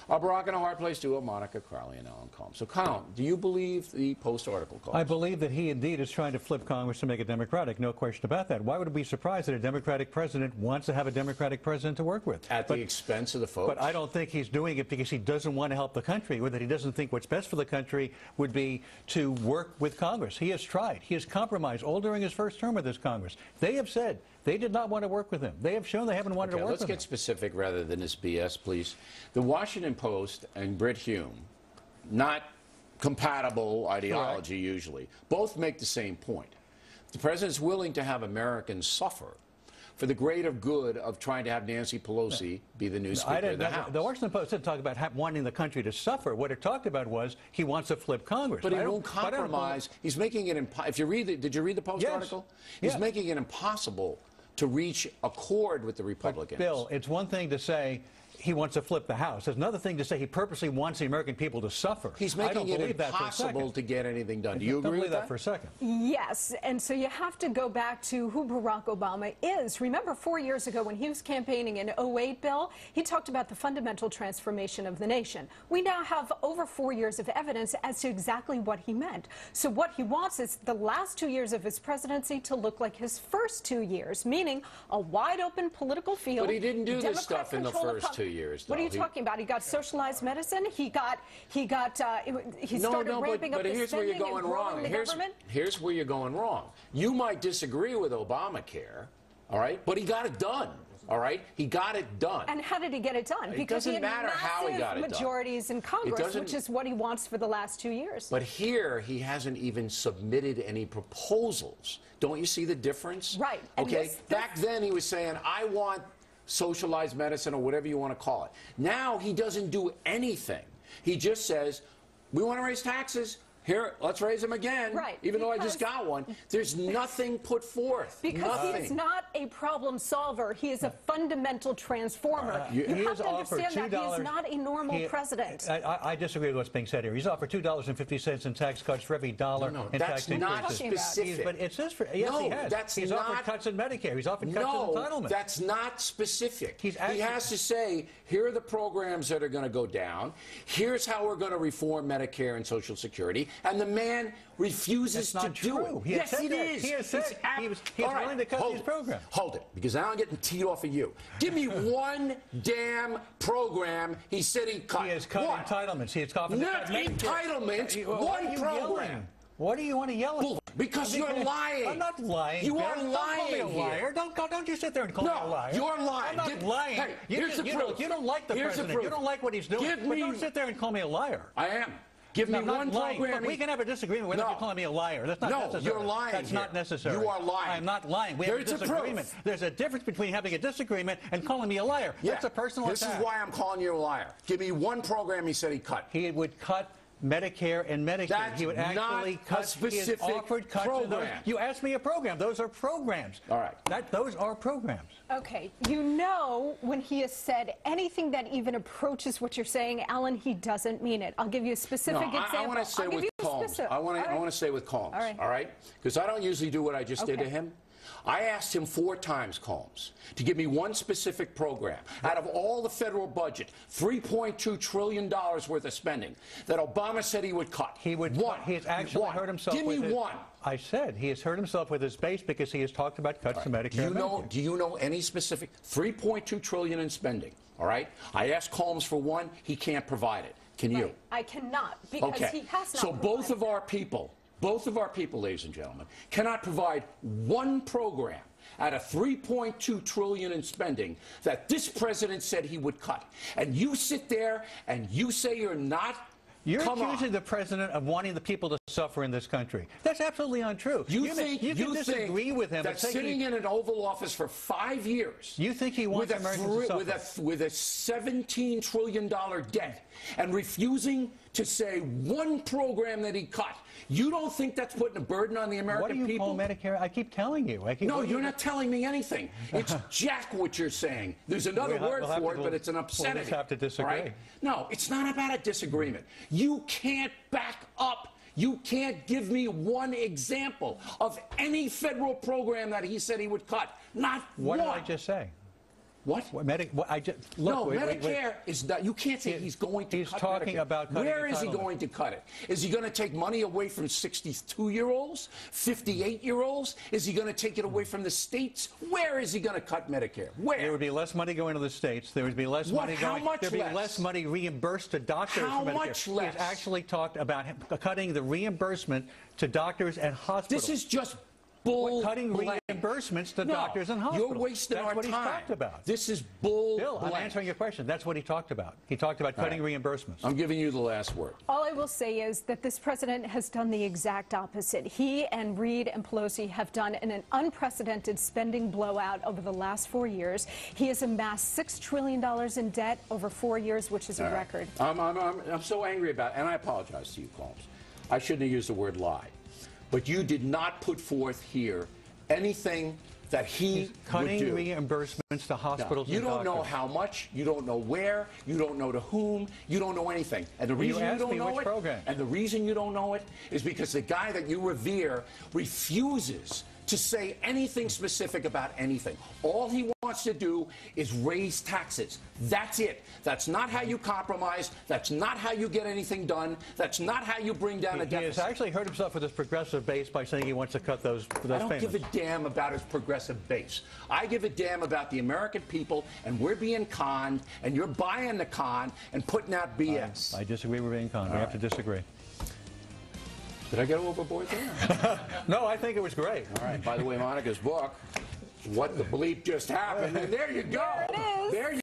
Our Barack and a Hard Place duo, Monica Crowley and Alan Colmes. So, Colin, do you believe the Post article calls? I believe that he indeed is trying to flip Congress to make it Democratic. No question about that. Why would it be surprised that a Democratic president wants to have a Democratic president to work with? At the expense of the folks? But I don't think he's doing it because he doesn't want to help the country, or that he doesn't think what's best for the country would be to work with Congress. He has tried. He has compromised all during his first term of this Congress. They have said they did not want to work with him. They have shown they haven't wanted to work with him. Let's get specific rather than this BS, please. The Washington Post and Brit Hume, not compatible ideology usually, both make the same point. The president's willing to have Americans suffer for the greater good of trying to have Nancy Pelosi be the new Speaker of the House. The Washington Post didn't talk about wanting the country to suffer. What it talked about was he wants to flip Congress. But he won't compromise. He's making it if you read did you read the Post article? He's making it impossible to reach accord with the Republicans. But Bill, it's one thing to say he wants to flip the House. There's another thing to say he purposely wants the American people to suffer. He's making it impossible to get anything done. Do you agree with that? For a second? Yes, and so you have to go back to who Barack Obama is. Remember 4 years ago when he was campaigning in 08, Bill, he talked about the fundamental transformation of the nation. We now have over 4 years of evidence as to exactly what he meant. So what he wants is the last 2 years of his presidency to look like his first 2 years, meaning a wide open political field. But he didn't do this stuff in the first 2 years. What are you talking about? He got socialized medicine. He started ramping up the spending and growing the government. Here's where you're going wrong. You might disagree with Obamacare, all right, but he got it done. All right, he got it done. And how did he get it done? Because he had massive majorities in Congress, which is what he wants for the last 2 years. But here, he hasn't even submitted any proposals. Don't you see the difference? Right. Okay. Back then, he was saying, "I want socialized medicine," or whatever you want to call it. Now he doesn't do anything. He just says, "We want to raise taxes. Here, let's raise them again." Right. Even though I just got one. There's nothing put forth. Because he is not a problem solver. He is a fundamental transformer. You have to understand that he is not a normal president. I disagree with what's being said here. He's offered $2.50 in tax cuts for every dollar in tax increases. That's not specific. But it says for, yes, he has. He's offered cuts in Medicare. He's offered cuts in entitlements. That's not specific. He has to say, here are the programs that are going to go down. Here's how we're going to reform Medicare and Social Security. And the man refuses to do it. Yes, it is. He has said he's willing to cut these programs. Hold it, because now I'm getting teed off of you. Give me one damn program he said he'd cut. He has cut entitlements. He has offered not entitlements. One program. What do you want to yell at? Because you're lying. I'm not lying. You are lying. Don't call me a liar. Don't you sit there and call me a liar. You're lying. I'm not lying. Hey, here's the proof. You don't like the president. You don't like what he's doing. But don't sit there and call me a liar. I am. Give me one program. We can have a disagreement without you calling me a liar. That's not necessary. No, you're lying. That's not necessary. You are lying. I'm not lying. We have a disagreement. There's a difference between having a disagreement and calling me a liar. That's a personal attack. This is why I'm calling you a liar. Give me one program he said he'd cut. He would cut Medicare and Medicaid. That's he would actually not a specific program. You asked me a program. Those are programs. All right. Those are programs. Okay. You know, when he has said anything that even approaches what you're saying, Alan, he doesn't mean it. I'll give you a specific example. I want to say with Colmes. I want to say with Colmes. All right? Because I don't usually do what I just did to him. I asked him 4 times, Colmes, to give me one specific program out of all the federal budget, $3.2 trillion worth of spending, that Obama said he would cut. He would. He has actually hurt himself. Give me one. I said he has hurt himself with his base because he has talked about cuts to Medicare and Medicaid. Do you know any specific $3.2 trillion in spending? All right. I asked Colmes for one. He can't provide it. Can you? I cannot because he has not. So both of our people, ladies and gentlemen, cannot provide one program out of $3.2 trillion in spending that this president said he would cut. And you sit there and you say you're not. You're accusing the president of wanting the people to suffer in this country. That's absolutely untrue. You can disagree with him. That sitting in an Oval Office for 5 years. You think he wants Americans to suffer? With a $17 trillion debt and refusing to say one program that he cut. You don't think that's putting a burden on the American people? What do you call Medicare? I keep telling you. No, you're not telling me anything. It's jack what you're saying. There's another word for it, but it's an obscenity. We'll just have to disagree. Right? No, it's not about a disagreement. You can't back up. You can't give me one example of any federal program that he said he would cut. Not one. What did I just say? What? Look, No, wait, Medicare is not. You can't say he's going to. He's cut talking Medicare. about cutting Where is he entitlement. going to cut it? Is he going to take money away from 62-year-olds, 58-year-olds? Is he going to take it away from the states? Where is he going to cut Medicare? Where? There would be less money going to the states. There would be less money How going. much There'd be less? less money reimbursed to doctors. How for Medicare. much less? He's actually talked about cutting the reimbursement to doctors and hospitals. This is just bull. Cutting blank. reimbursements to No, doctors and hospitals. You're wasting That's our what time. he's talked about. This is bull. Bill, I'm blank. answering your question. That's what he talked about. He talked about cutting reimbursements. I'm giving you the last word. All I will say is that this president has done the exact opposite. He and Reid and Pelosi have done an unprecedented spending blowout over the last 4 years. He has amassed $6 trillion in debt over 4 years, which is a record. I'm so angry about it, and I apologize to you, Colmes. I shouldn't have used the word lie. But you did not put forth here anything that he Cutting would do. reimbursements to hospitals You and don't know doctors. how much, you don't know where, you don't know to whom, you don't know anything. And the reason you asked don't me know which it, program. and the reason you don't know it is because the guy that you revere refuses to say anything specific about anything. All he wants to do is raise taxes. That's it. That's not how you compromise. That's not how you get anything done. That's not how you bring down a He has deficit. actually hurt himself with his progressive base by saying he wants to cut those I don't payments. give a damn about his progressive base. I give a damn about the American people, and we're being conned, and you're buying the con and putting out BS. I disagree with being conned. We have to disagree. Did I get overboard there? No, I think it was great. All right. By the way, Monica's book, What the Bleep Just Happened, and there you go. There it is. There you